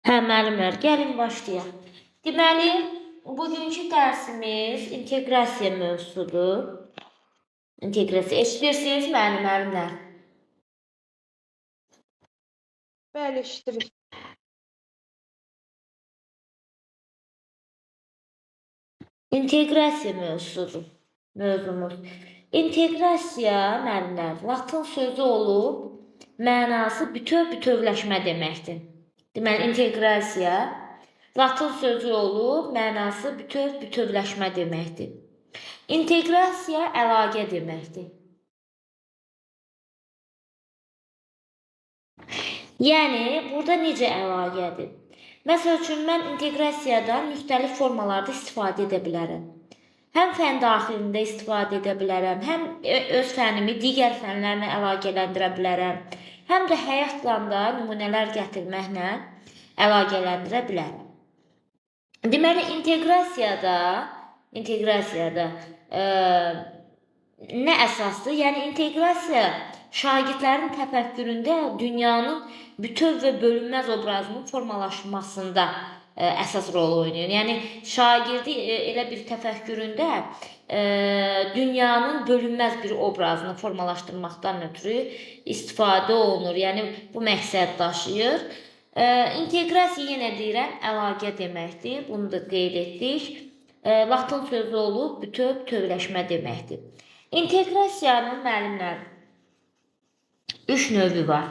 Hə, müəllimlər, gəlin başlayaq. Deməli, bugünkü dərsimiz inteqrasiya mövzusudur. İnteqrasiya. Eşidirsiniz müəllimlər? Bəli, eşidirik. İnteqrasiya mövzumuz. İnteqrasiya müəllimlər, latın sözü olub, mənası bütövləşmə deməkdir. Deməli, inteqrasiya latın sözü olub, mənası bütövləşmə deməkdir. İnteqrasiya əlaqə deməkdir. Yəni, burada necə əlaqədir? Məsəl üçün, mən inteqrasiyadan müxtəlif formalarda istifadə edə bilərəm. Həm fən daxilində istifadə edə bilərəm, həm öz fənnimi digər fənlərlə əlaqələndirə bilərəm, həm də həyatla da nümunələr gətirməklə əlaqələndirə bilərəm. Deməli, inteqrasiyada nə əsasdır? Yəni, inteqrasiya şagirdlərin təfəkküründə dünyanın bütöv və bölünməz obrazının formalaşmasında əsas rol oynayır. Yəni, şagirdi elə bir təfəkküründə dünyanın bölünməz bir obrazını formalaşdırmaqdan ötürü istifadə olunur. Yəni, bu məqsəd daşıyır. İnteqrasiya, yenə deyirəm, əlaqə deməkdir. Bunu da qeyd etdik. Latın sözü olub, bütövləşmə deməkdir. İnteqrasiyanın müəllimlər 3 növü var.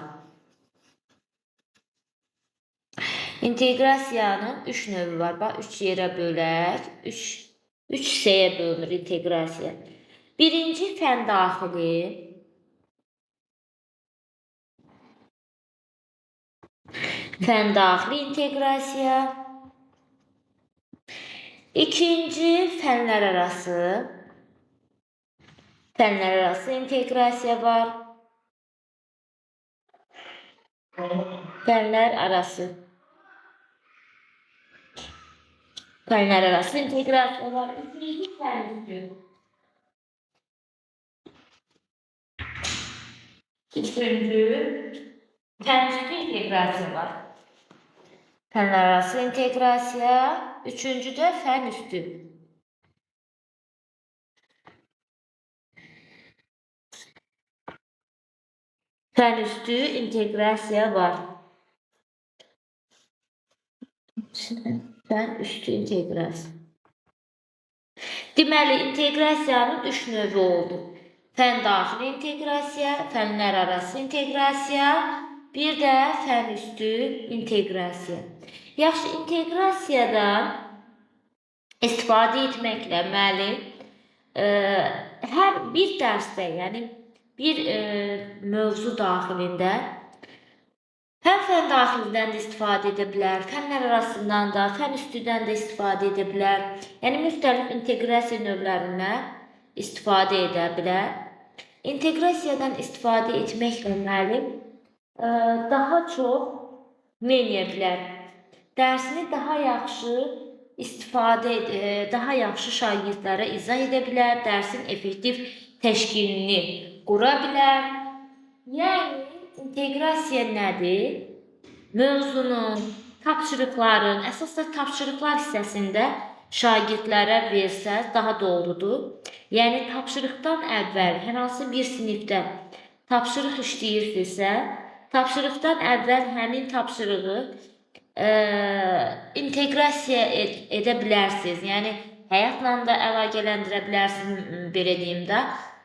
İnteqrasiyanın 3 növü var. Bax, 3 yerə bölək. 3 hissəyə bölünür inteqrasiya. Birinci fən daxili. Fən daxili inteqrasiya. İkinci fənlər arası. Fənlər arası inteqrasiya var. Fənlər arası inteqrasiya var. Üçüncü fənüstü. Üçüncü fənüstü inteqrasiya var. Fənlər arası inteqrasiya. Üçüncü də fənüstü. Fənüstü inteqrasiya var. Fənüstü inteqrasiya. Deməli, inteqrasiyanın 3 növü oldu. Fən daxili inteqrasiya, fənlər arası inteqrasiya, bir də fənüstü inteqrasiya. Yaxşı, inteqrasiyadan istifadə etməklə müəllim hər bir dərsdə, yəni bir mövzu daxilində həm fən daxilindən də istifadə edə bilər, fənlər arasından da, fən üstüdən də istifadə edə bilər. Yəni, müxtəlif inteqrasiya növlərindən istifadə edə bilər. İnteqrasiyadan istifadə etməklə müəllim daha çox nə edə bilər? Dərsini daha yaxşı şagirdlərə izah edə bilər, dərsin effektiv təşkilini qura bilər. Yəni, inteqrasiya nədir? Mövzunun, tapşırıqların, əsasda tapşırıqlar hissəsində şagirdlərə versəz daha doğrudur. Yəni, tapşırıqdan əvvəl hər hansı bir sinifdə tapşırıq işləyirsinizsə, tapşırıqdan əvvəl həmin tapşırığı inteqrasiya edə bilərsiniz. Yəni, həyatla da əlaqələndirə bilərsiniz, belə deyim də,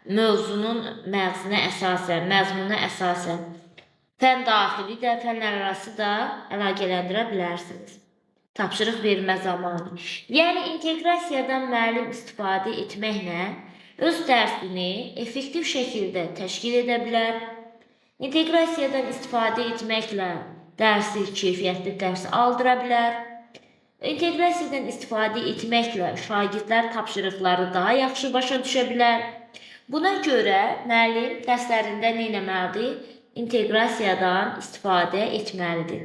mövzunun məzmununa əsasən. Fən daxili də, fənlər arası da əlaqələndirə bilərsiniz. Tapşırıq vermə zamanı. Yəni, inteqrasiyadan müəllim istifadə etməklə öz dərsini effektiv şəkildə təşkil edə bilər. İnteqrasiyadan istifadə etməklə dərsi, keyfiyyətli dərs aldıra bilər. İnteqrasiyadan istifadə etməklə şagirdlər tapşırıqları daha yaxşı başa düşə bilər. Buna görə müəllim dərslərində nə etməlidir? İnteqrasiyadan istifadə etməlidir.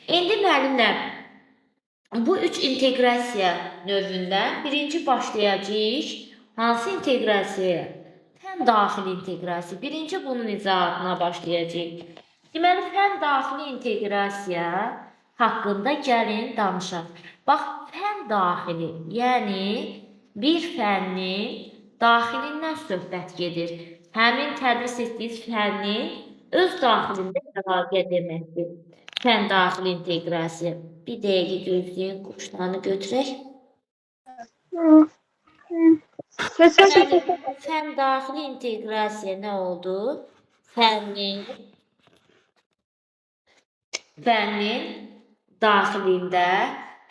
İndi müəllimlər, bu 3 inteqrasiya növündən birinci başlayacağıq. Hansı inteqrasiyaya? Fən daxili inteqrasiya. Birinci bunun izahatına başlayacağıq. Deməli, fən daxili inteqrasiya haqqında gəlin danışaq. Bax, fən daxili, yəni bir fənnin daxilindən söhbət gedir. Həmin tədris etdiyiniz fənnin öz daxilində əlaqə deməkdir. Fən daxili inteqrasiya. Bir dəqiqə gözləyin, quşlarını götürək. Deməli, fən daxili inteqrasiya nə oldu? Fənnin daxilində,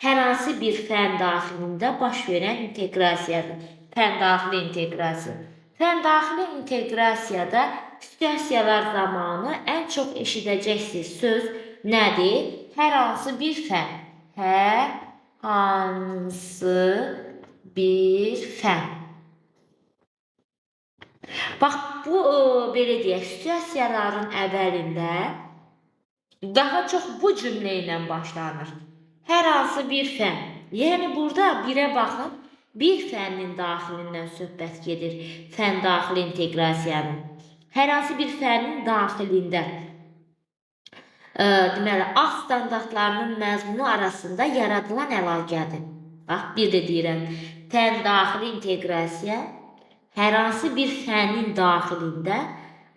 hər hansı bir fən daxilində baş verən inteqrasiyadır. Fən daxili inteqrasiya. Fən daxili inteqrasiyada situasiyalar zamanı ən çox eşidəcəksiniz söz nədir? Hər hansı bir fən. Hər hansı bir fən. Bax, bu belə deyək, situasiyaların əvvəlində daha çox bu cümlə ilə başlanır. Hər hansı bir fən. Yəni, burada birə baxın, bir fənnin daxilindən söhbət gedir. Fən daxili inteqrasiyanın. Hər hansı bir fənnin daxilində. Deməli, alt standartlarının məzmunu arasında yaradılan əlaqədir. Bax, bir də deyirəm. Fən daxili inteqrasiya hər hansı bir fənnin daxilində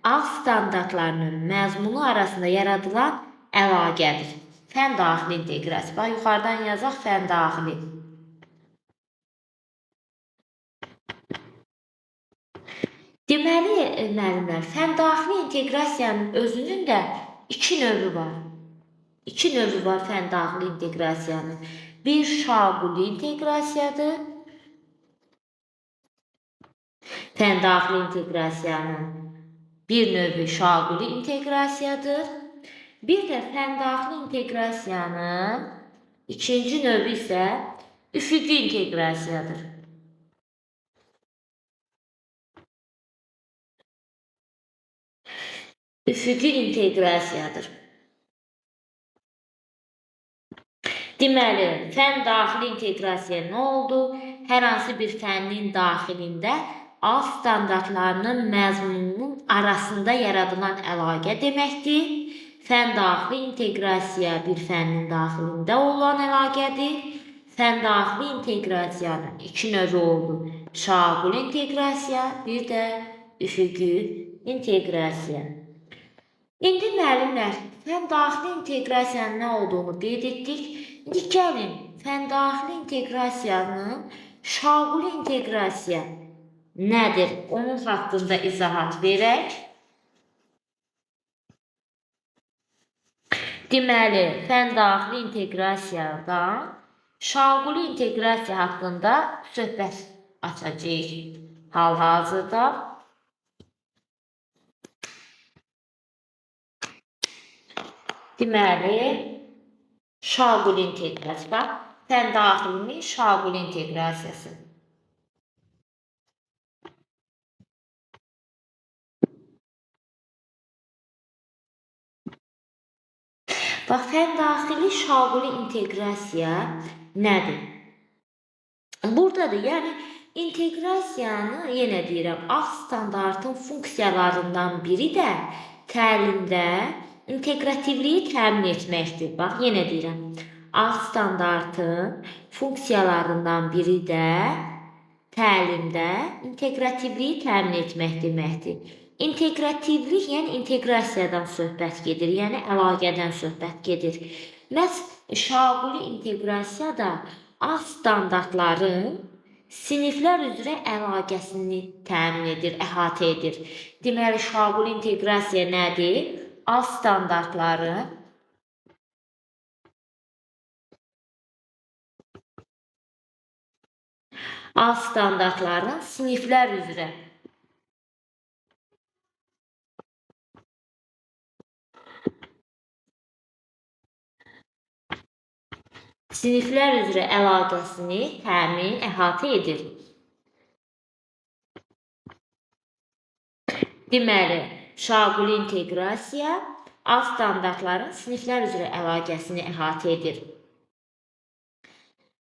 alt standartlarının məzmunu arasında yaradılan əlaqədir. Fən daxili inteqrasiya. Bax, yuxarıdan yazaq fən daxili. Deməli, müəllimlər, fən daxili inteqrasiyanın özünün də iki növü var. İki növü var fən daxili inteqrasiyanın. Bir şaquli inteqrasiyadır. Fən daxili inteqrasiyanın bir növü şaquli inteqrasiyadır. Bir də fən daxili inteqrasiyanın ikinci növü isə üfüqi inteqrasiyadır. Üfüqi inteqrasiyadır. Deməli, fən daxili inteqrasiya nə oldu? Hər hansı bir fənnin daxilində alt standartlarının məzmununun arasında yaradılan əlaqə deməkdir. Fən daxili inteqrasiya bir fənnin daxilində olan əlaqədir. Fən daxili inteqrasiyanın iki növü oldu. Şaquli inteqrasiya, bir də üfüqi inteqrasiya. İndi müəllimlər, fən daxili inteqrasiyanın nə olduğunu qeyd etdik. İndi gəlin, fən daxili inteqrasiyanın şaquli inteqrasiya nədir? Onun haqqında izahat verək. Deməli, fən daxili inteqrasiyadan şaquli inteqrasiya haqqında söhbət açacağıq hal-hazırda. Deməli, şaquli inteqrasiya. Bax, fən daxilinin şaquli inteqrasiyası. Bax, fən daxili şaquli inteqrasiya nədir? Buradadır, yəni inteqrasiyanı, yenə deyirəm, alt standartın funksiyalarından biri də təlimdə inteqrativliyi təmin etməkdir. Bax, yenə deyirəm, alt standartın funksiyalarından biri də təlimdə inteqrativliyi təmin etmək deməkdir. İnteqrativlik, yəni inteqrasiyadan söhbət gedir, yəni əlaqədən söhbət gedir. Məhz şaquli inteqrasiyada alt standartların siniflər üzrə əlaqəsini təmin edir, əhatə edir. Deməli, şaquli inteqrasiya nədir? Alt standartların siniflər üzrə əlaqəsini təmin, əhatə edir. Deməli, şaquli inteqrasiya alt standartların siniflər üzrə əlaqəsini əhatə edir.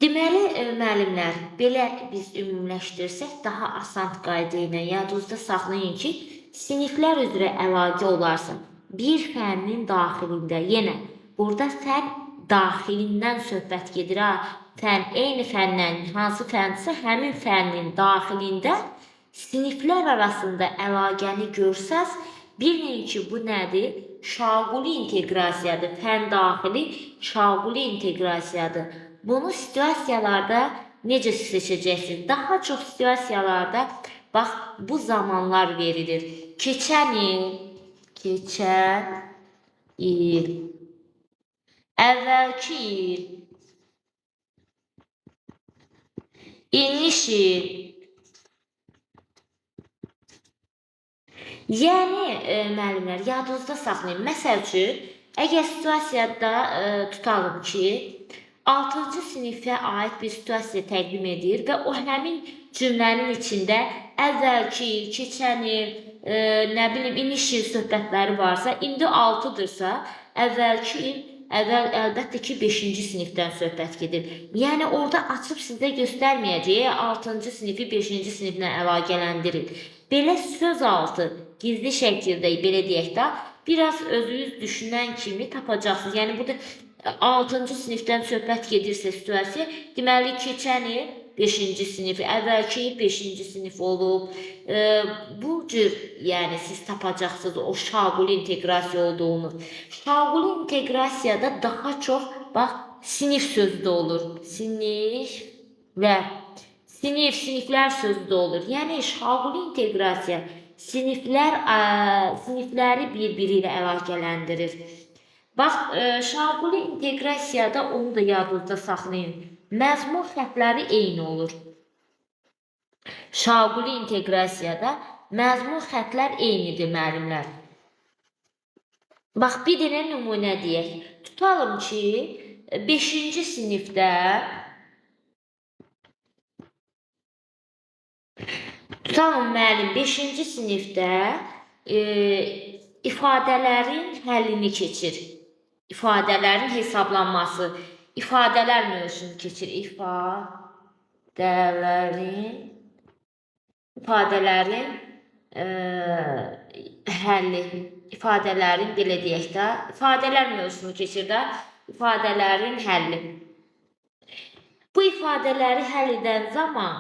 Deməli, müəllimlər, belə biz ümumiləşdirsək, daha asan qayda ilə yadınızda saxlayın ki, siniflər üzrə əlaqə olarsa, bir fənnin daxilində, yenə burada fən daxilindən söhbət gedir. Fən, eyni fəndən hansı fəndirsə, həmin fənnin daxilində siniflər arasında əlaqəni görsəz, bilin ki, bu nədir? Şaquli inteqrasiyadır. Fən daxili şaquli inteqrasiyadır. Bunu situasiyalarda necə seçəcəksiniz? Daha çox situasiyalarda bax bu zamanlar verilir. Keçən il, əvvəlki il, iniş il. Yəni müəllimlər, yadınızda saxlayın. Məsəl üçün, əgər situasiyada tutalım ki, 6-cı sinifə aid bir situasiya təqdim edir və o həmin cümlənin içində əvvəlki il, keçən il, nə bilim, iniş il söhbətləri varsa, indi 6-dırsa, əvvəlki il, əlbəttə ki, 5-ci sinifdən söhbət gedir. Yəni, orada açıb sizə göstərməyəcək, 6-cı sinifi 5-ci siniflə əlaqələndirin. Belə söz altı, gizli şəkildə, belə deyək də, biraz özünüz düşünən kimi tapacaqsınız. Yəni, burada 6-cı sinifdən söhbət gedirsə situasiya, deməli, keçən il 5-ci sinif, əvvəlki il 5-ci sinif olub. Bu cür, yəni, siz tapacaqsınız o şaquli inteqrasiya olduğunu. Şaquli inteqrasiyada daha çox, bax, sinif sözü də olur. Siniflər sözü də olur. Yəni, şaquli inteqrasiya sinifləri bir-biri ilə əlaqələndirir. Bax, şaquli inteqrasiyada onu da yadınızda saxlayın. Məzmun xətləri eyni olur. Şaquli inteqrasiyada məzmun xətlər eynidir, müəllimlər. Bax, bir dənə nümunə deyək. Tutalım ki, 5-ci sinifdə müəllim 5-ci sinifdə ifadələrin həllini keçir. İfadələrin hesablanması, ifadələr mövzusunu keçir. İfadələrin həlli, ifadələrin, belə deyək də, ifadələr mövzusunu keçir də, ifadələrin həlli. Bu ifadələri həll edən zaman,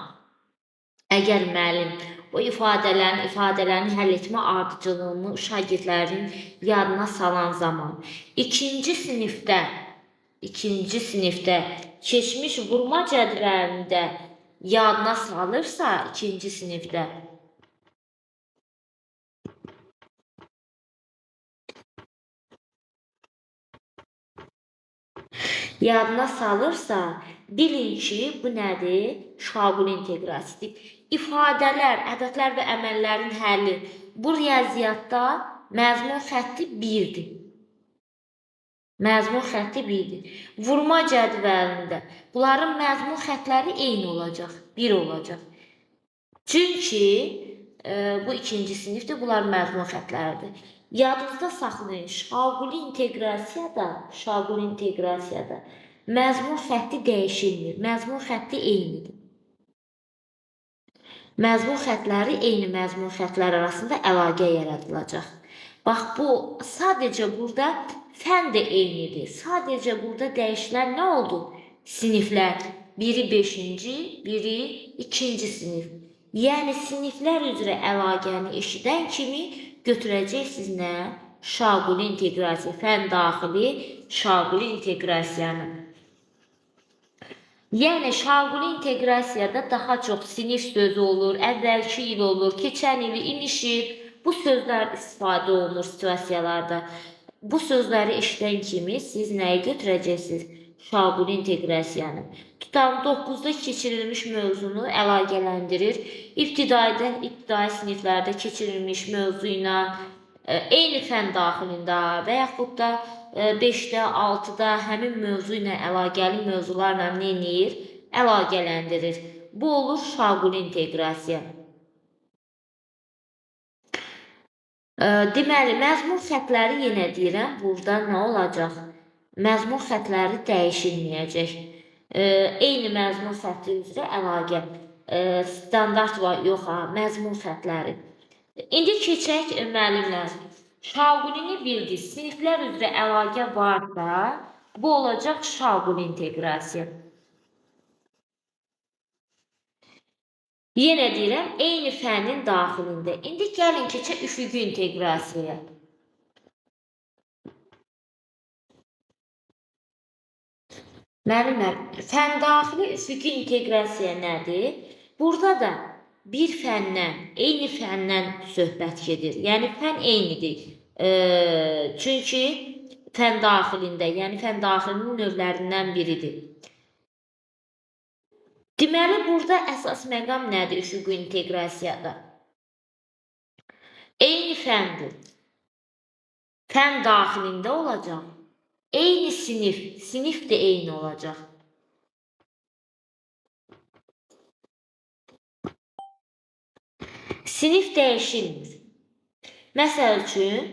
əgər müəllim o ifadələrin həll etmə ardıcıllığını şagirdlərin yadına salan zaman, ikinci sinifdə keçmiş vurma cədvəlində yadına salırsa, ikinci sinifdə, bilin ki, bu nədir? Şaquli inteqrasiyadır. İfadələr, ədədlər və əməllərin həlli. Bu riyaziyyatda məzmun xətti 1-dir. Vurma cədvəlində bunların məzmun xətləri eyni olacaq, 1 olacaq. Çünki bu ikinci sinifdir, bunlar məzmun xətləridir. Yadınızda saxlayın, şaquli inteqrasiyada məzmun xətti dəyişilmir, məzmun xətti eynidir. Məzmun xətləri eyni məzmun xətlər arasında əlaqə yaradılacaq. Bax, bu sadəcə burada fən də eynidir. Sadəcə burada dəyişilən nə oldu? Siniflər. Biri 5-ci, biri 2-ci sinif. Yəni, siniflər üzrə əlaqəni eşidən kimi götürəcəksiniz nə? Şaquli inteqrasiya, fən daxili şaquli inteqrasiyanı. Yəni, şaquli inteqrasiyada daha çox sinif sözü olur, əvvəlki il olur, keçən ili, iniş il. Bu sözlər istifadə olunur situasiyalarda. Bu sözləri eşidən kimi siz nəyi götürəcəksiniz? Şaquli inteqrasiyanı. Tutalım, 9-da keçirilmiş mövzunu əlaqələndirir. İbtidai siniflərdə keçirilmiş mövzu ilə eyni fən daxilində və yaxud da 5-də, 6-da həmin mövzu ilə əlaqəli mövzularla nə edir? Əlaqələndirir. Bu olur şaquli inteqrasiya. Deməli, məzmun xətləri yenə deyirəm, burada nə olacaq? Məzmun xətləri dəyişilməyəcək. Eyni məzmun xətti üzrə əlaqə. Standart var, yox ha, məzmun xətləri. İndi keçək, müəllimlər. Şaqulini bildik. Siniflər üzrə əlaqə varsa, Bu olacaq şaquli inteqrasiya. Yenə deyirəm, eyni fənnin daxilində. İndi gəlin keçək üfüqi inteqrasiyaya. Müəllimlər, fən daxili üfüqi inteqrasiya nədir? Burada da bir fəndən, eyni fəndən söhbət gedir. Yəni fən eynidir. Çünki fən daxilində, yəni fən daxilinin növlərindən biridir. Deməli, burada əsas məqam nədir üfüqi inteqrasiyada? Eyni fəndir. Fən daxilində olacaq. Eyni sinif də eyni olacaq. Sinif dəyişilmir. Məsəl üçün,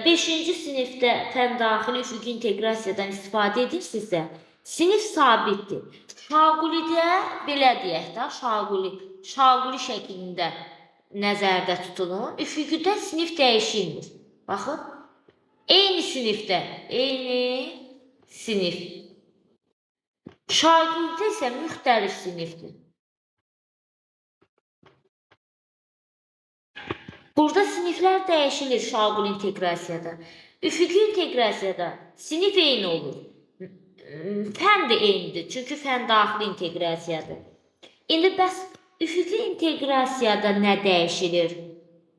5-ci sinifdə fən daxili üfüqi inteqrasiyadan istifadə edirsinizsə, sinif sabitdir. Şaqulidə belə deyək də, şaquli şəklində nəzərdə tutulun. Üfüqüdə sinif dəyişilmir. Baxın, eyni sinifdə, eyni sinif. Şaqulidə isə müxtəlif sinifdir. Burada siniflər dəyişilir şaquli inteqrasiyada. Üfüqi inteqrasiyada sinif eyni olur. Fən də eynidir, çünki fən daxili inteqrasiyadır. İndi bəs üfüqi inteqrasiyada nə dəyişilir?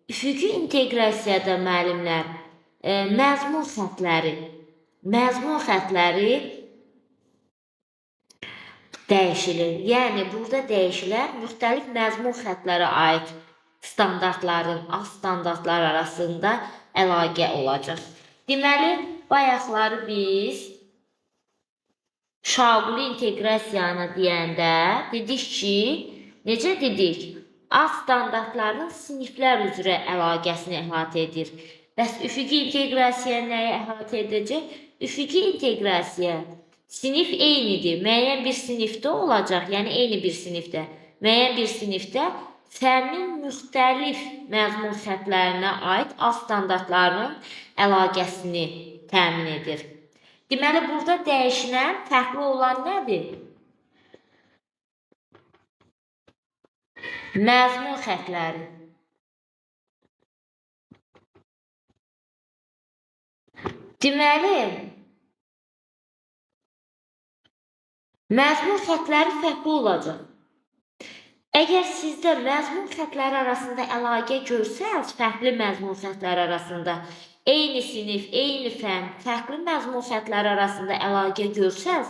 Üfüqi inteqrasiyada müəllimlər məzmun xəttləri dəyişilir. Yəni burada dəyişilər müxtəlif məzmun xəttlərə aid standartların, az standartlar arasında əlaqə olacaq. Deməli, bayaqları biz şaquli inteqrasiyanı deyəndə dedik ki, necə dedik? Az standartların siniflər üzrə əlaqəsini əhatə edir. Bəs üfüqi inteqrasiya nəyə əhatə edəcək? Üfüqi inteqrasiya sinif eynidir. Müəyyən bir sinifdə olacaq, yəni eyni bir sinifdə. Müəyyən bir sinifdə fənnin müxtəlif məzmun xəttlərinə aid az standartların əlaqəsini təmin edir. Deməli, burada dəyişilən, fərqli olan nədir? Məzmun xəttləri. Deməli, məzmun xəttləri fərqli olacaq. Əgər sizdə məzmun xəttləri arasında əlaqə görsəz, fərqli məzmun xəttləri arasında, eyni sinif, eyni fən, fərqli məzmun xəttləri arasında əlaqə görsəz,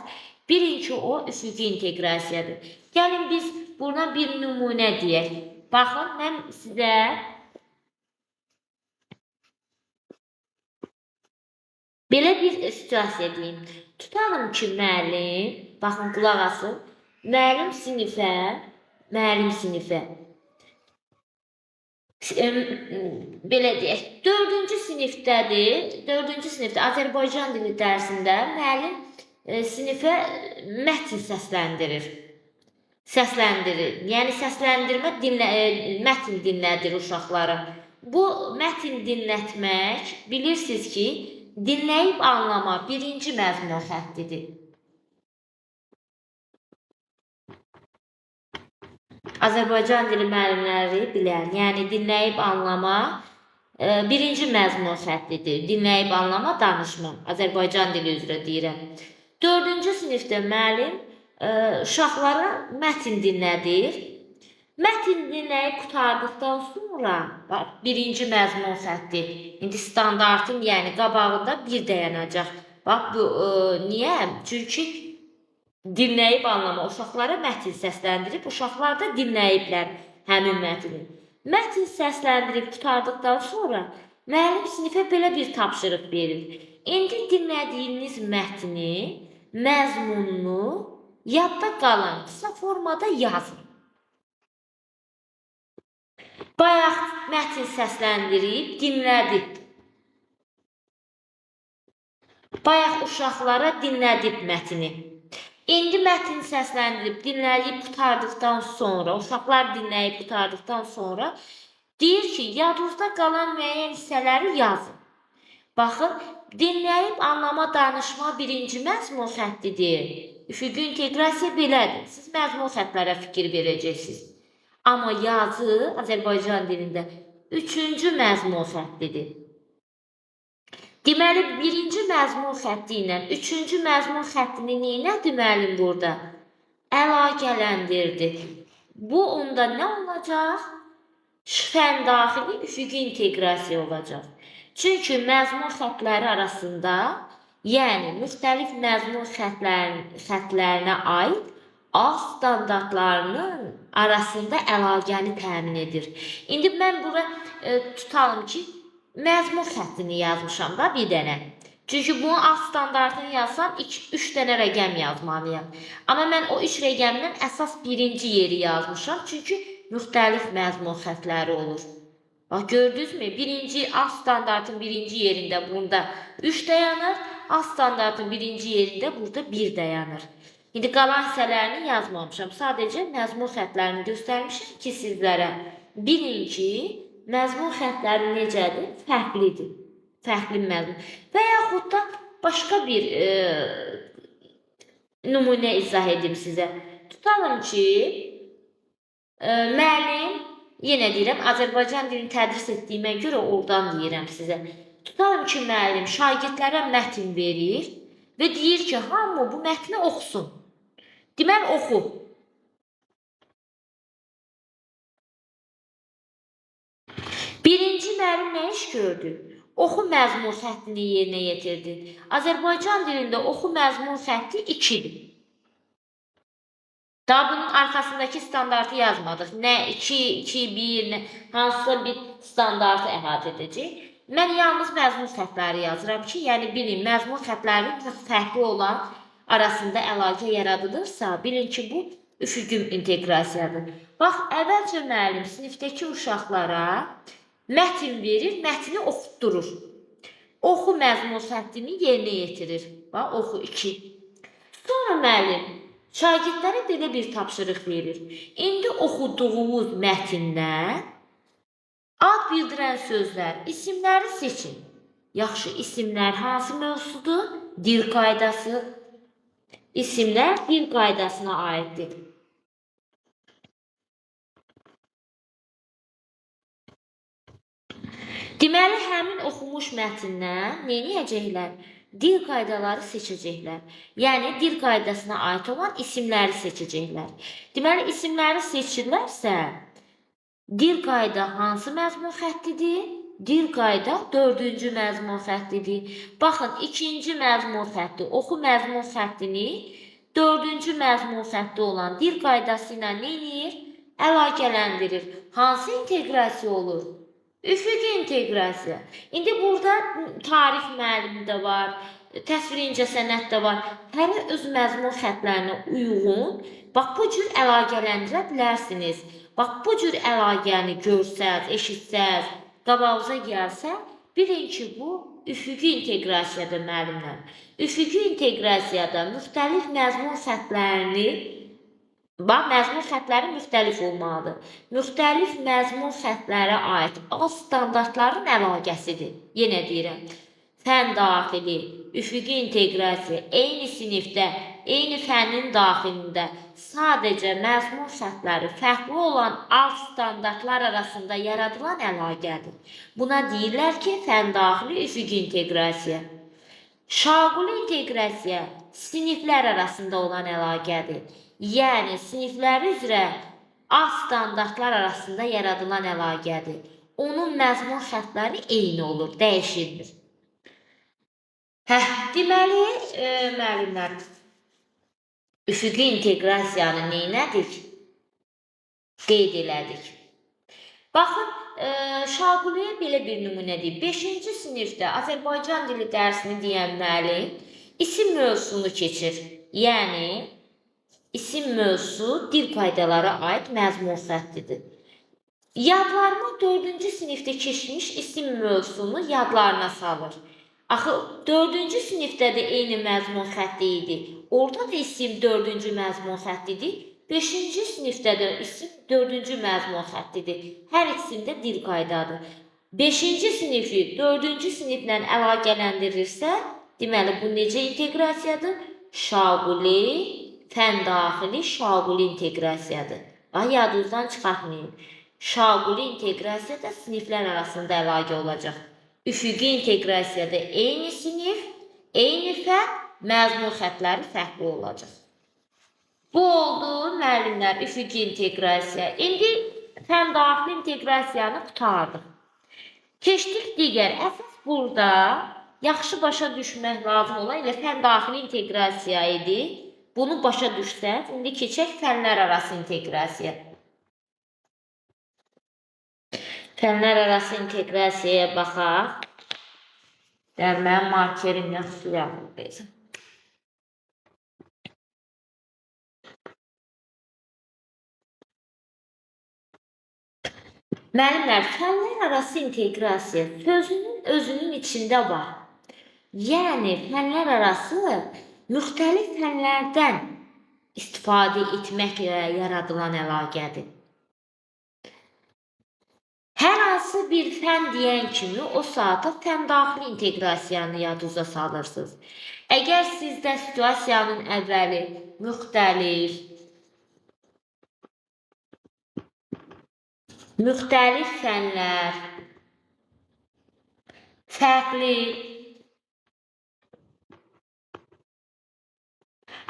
bilin ki, o üfüqi inteqrasiyadır. Gəlin biz buna bir nümunə deyək. Baxın, mən sizə belə bir situasiya deyim. Tutalım ki, müəllim, baxın, qulaq asın, müəllim sinifə belə deyək, 4-cü sinifdə Azərbaycan dili dərsində müəllim sinifə mətn səsləndirir. Yəni səsləndirmə mətn dinlədir uşaqlara. Bu mətn dinlətmək, bilirsiniz ki, dinləyib anlama birinci məzmun xəttidir. Azərbaycan dili müəllimləri bilər. Yəni, dinləyib anlama birinci məzmun xəttidir. Dinləyib anlama, danışma. Azərbaycan dili üzrə deyirəm. 4-cü sinifdə müəllim uşaqlara mətn dinlədir. Mətn dinləyib qurtardıqdan sonra birinci məzmun xətti. İndi standartın, yəni qabağında bir dayanacaq. Bax, bu niyə? Çünki dinləyib anlama, uşaqlara mətn səsləndirib, uşaqlar da dinləyiblər həmin mətni. Mətn səsləndirib qurtardıqdan sonra müəllim sinifə belə bir tapşırıq verir. İndi dinlədiyiniz mətni, məzmununu yadda qalan qısa formada yazın. Bayaq mətn səsləndirib, dinlədib. Bayaq uşaqlara dinlədib mətni. İndi mətn səsləndirib, dinləyib qurtardıqdan sonra, uşaqlar dinləyib qurtardıqdan sonra deyir ki, yadınızda qalan müəyyən hissələri yazın. Baxın, dinləyib anlama, danışma birinci məzmun xəttidir. Üfüqi inteqrasiya belədir. Siz məzmun xəttlərə fikir verəcəksiniz. Amma yazı Azərbaycan dilində üçüncü məzmun xəttidir. Deməli, birinci məzmun xətti ilə üçüncü məzmun xəttini neynədir müəllim burada? Əlaqələndirdi. Bu onda nə olacaq? Fəndaxili üfüqi inteqrasiya olacaq. Çünki məzmun xəttləri arasında, yəni müxtəlif məzmun xəttlərinə aid A standartlarının arasında əlaqəni təmin edir. İndi mən bura tutalım ki, məzmun xəttini yazmışam da bir dənə. Çünki bunun A standartını yazsam 3 dənə rəqəm yazmalıyam. Amma mən o 3 rəqəmdən əsas birinci yeri yazmışam. Çünki müxtəlif məzmun xəttləri olur. Bax, gördünüzmü? A standartın birinci yerində burada 3 dayanır. A standartın birinci yerində burada 1 dayanır. İndi qalan hissələrini yazmamışam. Sadəcə məzmun xəttlərini göstərmişim ki, sizlərə bilin ki, məzmun xəttləri necədir? Fərqlidir. Fərqli məzmun. Və yaxud da başqa bir nümunə izah edim sizə. Tutalım ki, müəllim, yenə deyirəm, Azərbaycan dilini tədris etdiyimə görə oradan deyirəm sizə. Tutalım ki, müəllim şagirdlərə mətn verir və deyir ki, hamı bu mətni oxusun. Deməli, oxu. Birinci müəllim nə iş gördü? Oxu məzmun xəttini yerinə yetirdi. Azərbaycan dilində oxu məzmun xətti 2-dir. Daha bunun arxasındakı standartı yazmadıq. Nə 2, 2, 1, hansısa bir standartı əhatə edəcək. Mən yalnız məzmun xəttləri yazıram ki, yəni bilin, məzmun xəttlərinin fərqli olan arasında əlaqə yaradılırsa, bilin ki, bu üfüqi inteqrasiyadır. Bax, əvvəlcə müəllim sinifdəki uşaqlara mətn verir, mətni oxutdurur. Oxu məzmun xəttini yerinə yetirir. Bax, oxu 2. Sonra müəllim şagirdlərə belə bir tapşırıq verir. İndi oxuduğunuz mətndə ad bildirən sözlər, isimləri seçin. Yaxşı, isimlər hansı mövzudur? Dil qaydası. İsimlər dil qaydasına aiddir. Deməli, həmin oxumuş mətndən nə edəcəklər? Dil qaydaları seçəcəklər. Yəni, dil qaydasına aid olan isimləri seçəcəklər. Deməli, isimləri seçirlərsə, dil qayda hansı məzmun xəttidir? Dil qayda 4-cü məzmun xəttidir. Baxın, 2-ci məzmun xətti, oxu məzmun xəttini 4-cü məzmun xətti olan dil qaydası ilə nə edir? Əlaqələndirir. Hansı inteqrasiya olur? Üfüqi inteqrasiya. İndi burada tarix müəllimi də var, təsviri incəsənət də var. Hələ öz məzmun xəttlərinə uyğun, bax, bu cür əlaqələndirə bilərsiniz. Bax, bu cür əlaqəni görsəz, eşitsəz, qabağınıza gəlsə, bilin ki, bu üfüqi inteqrasiyadır müəllimlər. Üfüqi inteqrasiyada müxtəlif məzmun xəttlərini, bax, məzmun xəttləri müxtəlif olmalıdır. Müxtəlif məzmun xəttlərə aid az standartların əlaqəsidir. Yenə deyirəm, fən daxili, üfüqi inteqrasiya, eyni sinifdə, eyni fənnin daxilində sadəcə məzmun xəttləri fərqli olan alt standartlar arasında yaradılan əlaqədir. Buna deyirlər ki, fən daxili üfüqi inteqrasiya. Şaquli inteqrasiya siniflər arasında olan əlaqədir. Yəni, sinifləri üzrə alt standartlar arasında yaradılan əlaqədir. Onun məzmun xəttləri eyni olur, dəyişilmir. Deməli, müəllimlər, üfüqi inteqrasiyanı neynədik? Qeyd elədik. Baxın, Şaquliyə belə bir nümunə deyib. 5-ci sinifdə Azərbaycan dili dərsini deyən müəllim isim mövzusunu keçir. Yəni, isim mövzusu dil qaydalara aid məzmun xəttidir. Yadlarıma 4-cü sinifdə keçmiş isim mövzusunu yadlarına salır. Axı, 4-cü sinifdə də eyni məzmun xətti idi. Orada da isim 4-cü məzmun xəttidir. 5-ci sinifdə də isim 4-cü məzmun xəttidir. Hər ikisində dil qaydadır. 5-ci sinifi 4-cü siniflə əlaqələndirirsə, deməli bu necə inteqrasiyadır? Şaquli, fən daxili şaquli inteqrasiyadır. Yadınızdan çıxartmayın. Şaquli inteqrasiyada siniflər arasında əlaqə olacaq. Üfüqi inteqrasiyada eyni sinif, eyni fən, məzmun xətləri fərqli olacaq. Bu oldu, müəllimlər, üfüqi inteqrasiya. İndi fən daxili inteqrasiyanı qurtardıq. Keçdik digər. Əsas burada yaxşı başa düşmək lazım olan elə fən daxili inteqrasiya idi. Bunu başa düşsək, indi keçək fənlər arası inteqrasiya. Fənlər arası inteqrasiyaya baxaq. Mənim markerim yaxşı yaxındayız. Müəllimlər, fənlər arası inteqrasiya sözünün özünün içində var. Yəni, fənlər arası müxtəlif fənlərdən istifadə etməklə yaradılan əlaqədir. Hər hansı bir fən deyən kimi o saata fən daxili inteqrasiyanı yadınıza salırsınız. Əgər sizdə situasiyanın əvvəli müxtəlif fənlər, fərqli.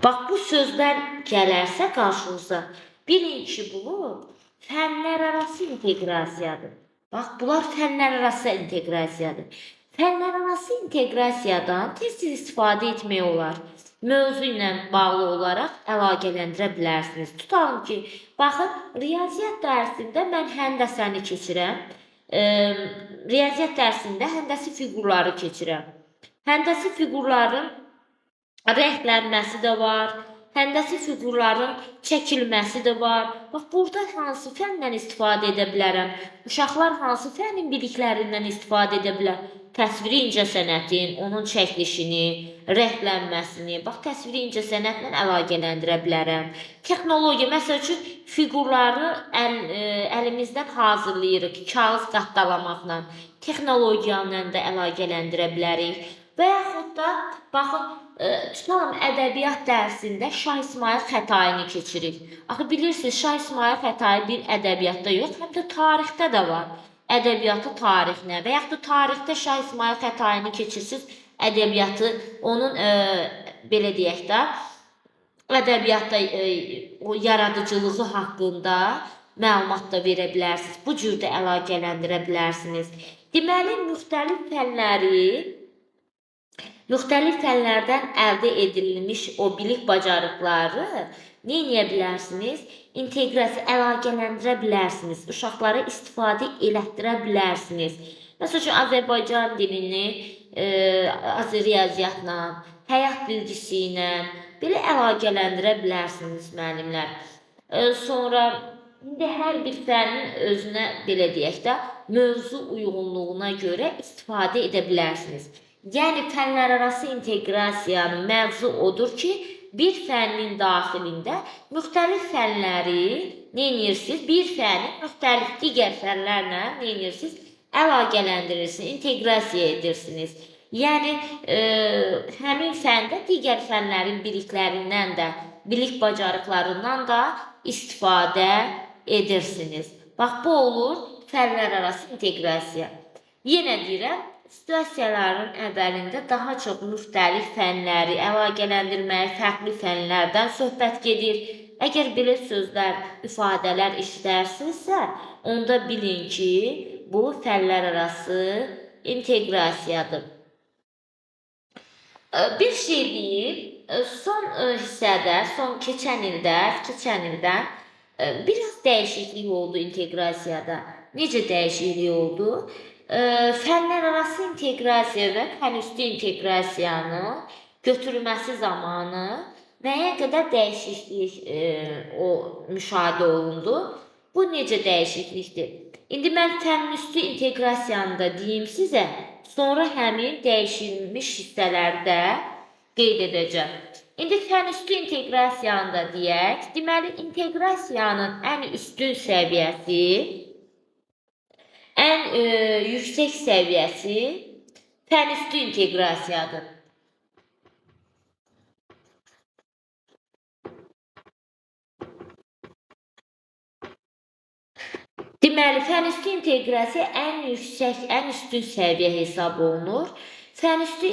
Bax, bu sözlər gələrsə qarşınıza, bilin ki, bu fənlər arası inteqrasiyadır. Bax, bunlar fənlər arası inteqrasiyadır. Fənlər arası inteqrasiyadan tez-tez istifadə etmək olar. Mövzu ilə bağlı olaraq əlaqələndirə bilərsiniz. Tutalım ki, baxın, riyaziyyat dərsində mən həndəsəni keçirəm. Riyaziyyat dərsində həndəsi fiqurları keçirəm. Həndəsi fiqurların rənglənməsi də var, həndəsi fiqurların çəkilməsi də var. Bax, burada hansı fəndən istifadə edə bilərəm? Uşaqlar hansı fənin biliklərindən istifadə edə bilər? Təsviri incəsənətin, onun çəkilişini, rənglənməsini, bax, təsviri incəsənətlə əlaqələndirə bilərəm. Texnologiya, məsəl üçün, fiqurları əlimizdən hazırlayırıq, kağız qatdalamaqla, texnologiyanla da əlaqələndirə bilərik. Və yaxud da, baxın, tutalım, ədəbiyyat dərsində Şah İsmail Xətaini keçirik. Axı, bilirsiniz, Şah İsmail Xətai bir ədəbiyyatda yox, həm də tarixdə də var. Ədəbiyyatı tarixinə və yaxud da tarixdə Şah İsmail Xətaini keçirsiniz, ədəbiyyatı, onun, belə deyək də, ədəbiyyatda o yaradıcılığı haqqında məlumat da verə bilərsiniz. Bu cür də əlaqələndirə bilərsiniz. Deməli, müxtəlif fənlərdən əldə edilmiş o bilik bacarıqları nə edə bilərsiniz? İnteqrasiya, əlaqələndirə bilərsiniz. Uşaqlara istifadə elətdirə bilərsiniz. Məsəl üçün, Azərbaycan dilini riyaziyyatla, həyat bilgisi ilə belə əlaqələndirə bilərsiniz, müəllimlər. Sonra, indi hər bir fənin özünə, belə deyək də, mövzu uyğunluğuna görə istifadə edə bilərsiniz. Yəni, fənlər arası inteqrasiyanın məvzu odur ki, bir fənnin daxilində müxtəlif fənləri nə edirsiniz? Bir fəni müxtəlif digər fənlərlə nə edirsiniz? Əlaqələndirirsiniz, inteqrasiya edirsiniz. Yəni, həmin fəndə digər fənlərin biliklərindən də, bilik bacarıqlarından da istifadə edirsiniz. Bax, bu olur fənlər arası inteqrasiya. Yenə deyirəm, situasiyaların əvvəlində daha çox müxtəlif fənləri əlaqələndirməyə fərqli fənlərdən söhbət gedir. Əgər belə sözlər, ifadələr işləyirsinizsə, onda bilin ki, bu fənlər arası inteqrasiyadır. Bir şey deyim, son hissədə, keçən ildən biraz dəyişiklik oldu inteqrasiyada. Necə dəyişiklik oldu? Fənlər arası inteqrasiya və fənüstü inteqrasiyanı götürülməsi zamanı müəyyən qədər dəyişiklik müşahidə olundu. Bu necə dəyişiklikdir? İndi mən fənüstü inteqrasiyanı da deyim sizə, sonra həmin dəyişilmiş hissələrdə qeyd edəcəm. İndi fənüstü inteqrasiyanı da deyək. Deməli, inteqrasiyanın ən üstün səviyyəsi ən yüksək səviyyəsi fənüstü inteqrasiyadır. Deməli, fənüstü inteqrasiya ən yüksək, ən üstün səviyyə hesab olunur. Fənüstü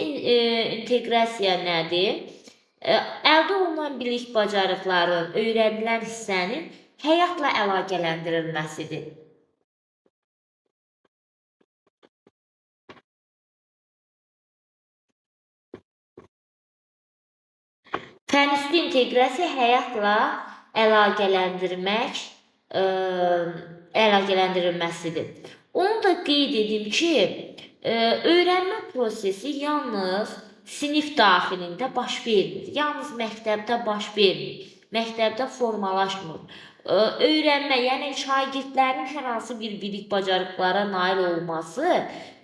inteqrasiya nədir? Əldə olunan bilik bacarıqların, öyrənilən hissənin həyatla əlaqələndirilməsidir. Fənüstü inteqrasiya həyatla əlaqələndirilməsidir. Onu da qeyd edim ki, öyrənmə prosesi yalnız sinif daxilində baş vermir. Yalnız məktəbdə baş vermir. Məktəbdə formalaşmır. Öyrənmə, yəni şagirdlərin hər hansı bir bilik bacarıqlara nail olması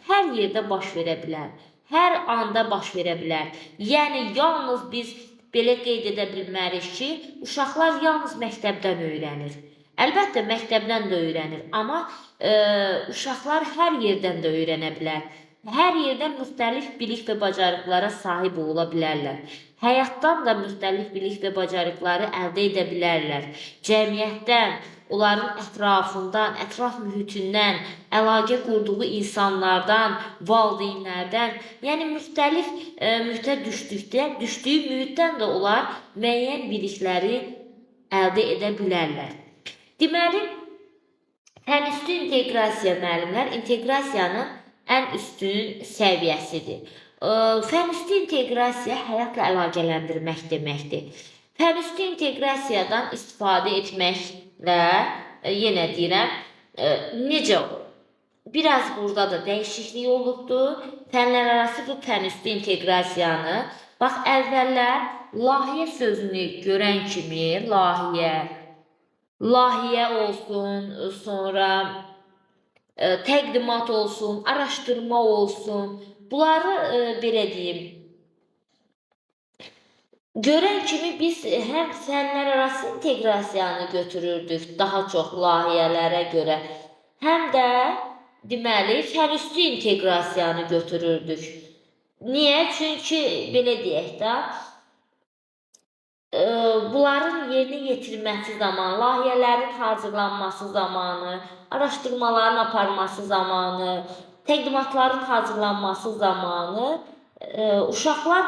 hər yerdə baş verə bilər. Hər anda baş verə bilər. Yəni, yalnız biz belə qeyd edə bilmərik ki, uşaqlar yalnız məktəbdən öyrənir. Əlbəttə, məktəbdən də öyrənir, amma uşaqlar hər yerdən də öyrənə bilər. Hər yerdən müxtəlif bilik və bacarıqlara sahib ola bilərlər. Həyatdan da müxtəlif bilik və bacarıqları əldə edə bilərlər. Cəmiyyətdən, onların ətrafından, ətraf mühitindən, əlaqə qurduğu insanlardan, valideynlərdən, yəni müxtəlif mühitə düşdüyü mühitdən də onlar müəyyən bilikləri əldə edə bilərlər. Deməli, fənüstü inteqrasiya müəllimlər inteqrasiyanın ən üstün səviyyəsidir. Fənüstü inteqrasiya həyatla əlaqələndirmək deməkdir. Fənüstü inteqrasiyadan istifadə etməklə, yenə deyirəm, necə biraz burada da dəyişiklik olubdur. Fənlərarası bu fənüstü inteqrasiyanı, bax, əvvəllər layihə sözünü görən kimi, layihə olsun, sonra təqdimat olsun, araşdırma olsun, bunları belə deyim, görən kimi biz həm fənlərarası inteqrasiyanı götürürdük daha çox layihələrə görə, həm də deməli fənüstü inteqrasiyanı götürürdük. Niyə? Çünki belə deyək də, bunların yerinə yetirilməsi zamanı, layihələrin hazırlanması zamanı, araşdırmaların aparılması zamanı, təqdimatların hazırlanması zamanı uşaqlar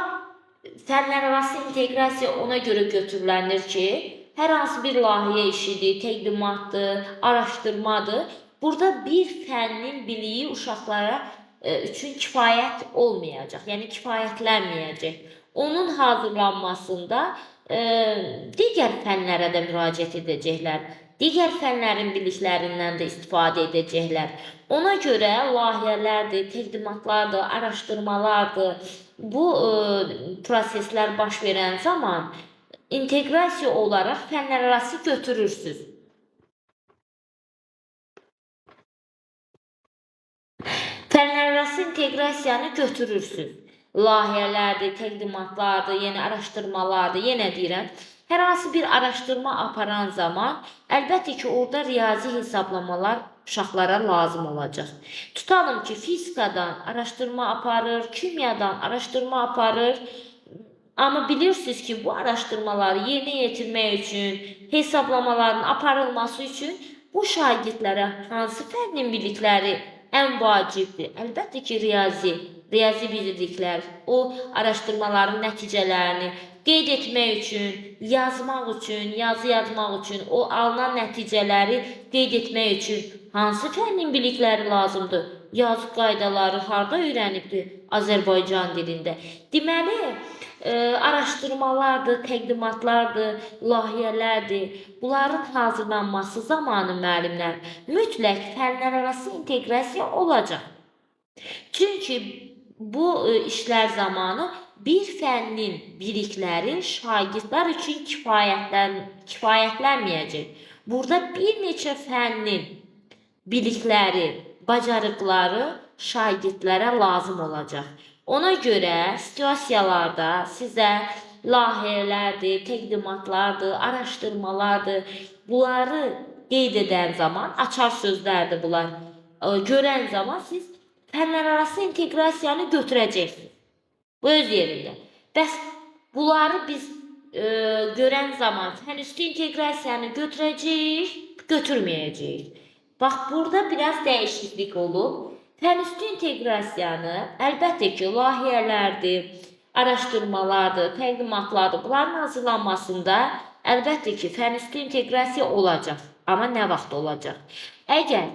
fənlərarası inteqrasiya ona görə götürülənir ki, hər hansı bir layihə işidir, təqdimatdır, araşdırmadır. Burada bir fənnin biliyi uşaqlara üçün kifayət olmayacaq, yəni kifayətlənməyəcək. Onun hazırlanmasında digər fənlərə də müraciət edəcəklər, digər fənlərin biliklərindən də istifadə edəcəklər. Ona görə layihələrdir, təqdimatlardır, araşdırmalardır, bu proseslər baş verən zaman inteqrasiya olaraq fənlərarası götürürsünüz. Fənlərarası inteqrasiyanı götürürsünüz. Layihələrdir, təqdimatlardır, yəni araşdırmalardır, yenə deyirəm. Hər hansı bir araşdırma aparan zaman, əlbəttə ki, orada riyazi hesablamalar uşaqlara lazım olacaq. Tutalım ki, fizikadan araşdırma aparır, kimyadan araşdırma aparır. Amma bilirsiniz ki, bu araşdırmaları yerinə yetirmək üçün, hesablamaların aparılması üçün bu şagirdlərə hansı fənnin bilikləri ən vacibdir? Əlbəttə ki, riyazi biliklər, o araşdırmaların nəticələrini qeyd etmək üçün, yazmaq üçün, yazı yazmaq üçün, o alınan nəticələri qeyd etmək üçün hansı fənnin bilikləri lazımdır? Yazı qaydaları harda öyrənibdir? Azərbaycan dilində. Deməli, araşdırmalardır, təqdimatlardır, layihələrdir. Bunların hazırlanması zamanı müəllimlər mütləq fənlərarası inteqrasiya olacaq. Çünki bu işlər zamanı bir fənnin bilikləri şagirdlər üçün kifayətlənməyəcək. Burada bir neçə fənnin bilikləri, bacarıqları şagirdlərə lazım olacaq. Ona görə situasiyalarda sizə layihələrdir, təqdimatlardır, araşdırmalardır, bunları qeyd edən zaman açar sözlərdir bunlar. görən zaman siz fənlərarası inteqrasiyanı götürəcəksiniz. Bu öz yerində. Bəs bunları biz görən zaman fənüstü inteqrasiyanı götürəcəyik, götürməyəcəyik. Bax, burada biraz dəyişiklik olub. Fənüstü inteqrasiyanı əlbəttə ki, layihələrdir, araşdırmalardır, təqdimatlardır. Bunların hazırlanmasında əlbəttə ki, fənüstü inteqrasiya olacaq. Amma nə vaxt olacaq? Əgər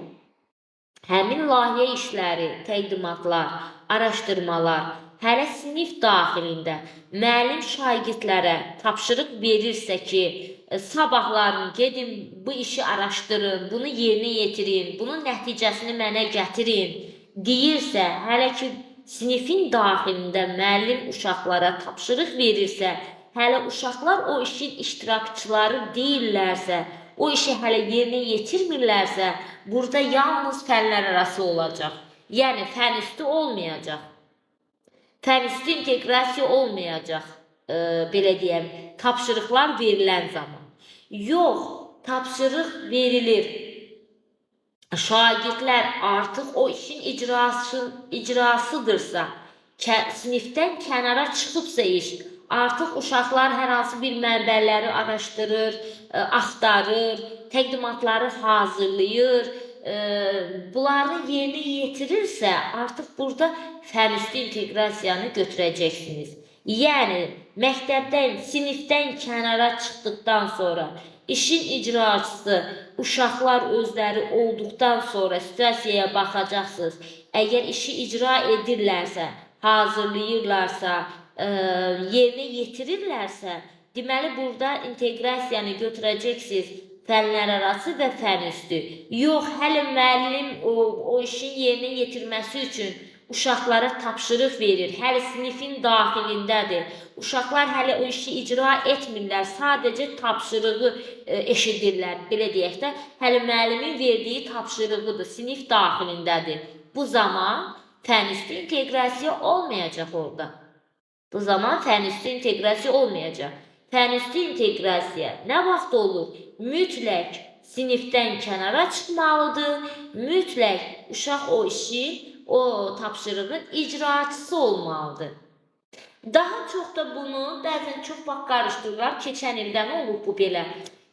həmin layihə işləri, təqdimatlar, araşdırmalar hələ sinif daxilində müəllim şagirdlərə tapşırıq verirsə ki, sabahların gedin bu işi araşdırın, bunu yerinə yetirin, bunun nəticəsini mənə gətirin deyirsə, hələ ki sinifin daxilində müəllim uşaqlara tapşırıq verirsə, hələ uşaqlar o işin iştirakçıları deyillərsə, o işi hələ yerinə yetirmirlərsə, burada yalnız fənlər arası olacaq. Yəni fənüstü olmayacaq. Fənüstü inteqrasiya olmayacaq, belə deyəm, tapşırıqlar verilən zaman. Yox, tapşırıq verilir. Şagirdlər artıq o işin icrasıdırsa, sinifdən kənara çıxıbsa iş, artıq uşaqlar hər hansı bir mənbələri araşdırır, axtarır, təqdimatları hazırlayır, bunları yerinə yetirirsə, artıq burada fənüstü inteqrasiyanı götürəcəksiniz. Yəni, məktəbdən, sinifdən kənara çıxdıqdan sonra, işin icraçısı uşaqlar özləri olduqdan sonra situasiyaya baxacaqsınız. Əgər işi icra edirlərsə, hazırlayırlarsa, yerinə yetirirlərsə, deməli, burada inteqrasiyanı götürəcəksiniz. Fənlər arası və fənüstü. Yox, hələ müəllim o işin yerinə yetirməsi üçün uşaqlara tapşırıq verir. Hələ sinifin daxilindədir. Uşaqlar hələ o işi icra etmirlər. Sadəcə tapşırığı eşidirlər. Belə deyək də, hələ müəllimin verdiyi tapşırığıdır. Sinif daxilindədir. Bu zaman fənüstü inteqrasiya olmayacaq orada. Bu zaman fənüstü inteqrasiya olmayacaq. Fənüstü inteqrasiya nə vaxt olur? Mütləq sinifdən kənara çıxmalıdır. Mütləq uşaq o işi, o tapşırığın icraçısı olmalıdır. Daha çox da bunu bəzən çox vaxt qarışdırırlar. Keçən ildə nə olub bu belə?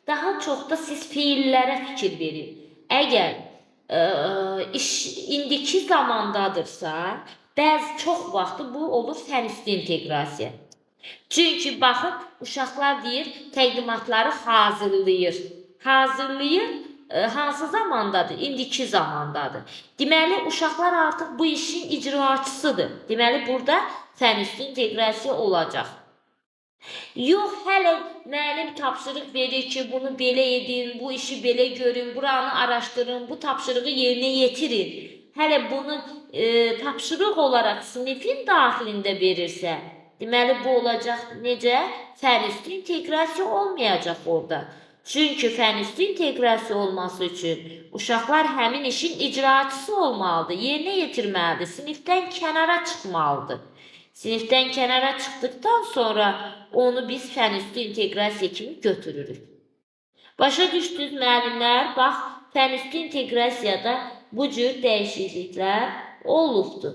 Daha çox da siz feillərə fikir verin. Əgər iş indiki zamandadırsa, çox vaxtı bu olur fənüstü inteqrasiya. Çünki baxın, uşaqlar deyir, təqdimatları hazırlayır. Hazırlayır, hansı zamandadır? İndiki zamandadır. Deməli, uşaqlar artıq bu işin icraçısıdır. Deməli, burada fənüstü inteqrasiya olacaq. Yox, hələ müəllim tapşırıq verir ki, bunu belə edin, bu işi belə görün, buranı araşdırın, bu tapşırığı yerinə yetirin. Hələ bunu tapşırıq olaraq sinifin daxilində verirsə, deməli, bu olacaq necə? Fənüstü inteqrasiya olmayacaq orada. Çünki fənüstü inteqrasiya olması üçün uşaqlar həmin işin icraçısı olmalıdır, yerinə yetirməlidir, sinifdən kənara çıxmalıdır. Sinifdən kənara çıxdıqdan sonra onu biz fənüstü inteqrasiya kimi götürürük. Başa düşdünüz müəllimlər? Bax, fənüstü inteqrasiyada bu cür dəyişikliklər olubdur.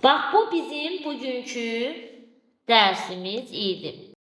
Bax, bu bizim bugünkü dərsimiz idi.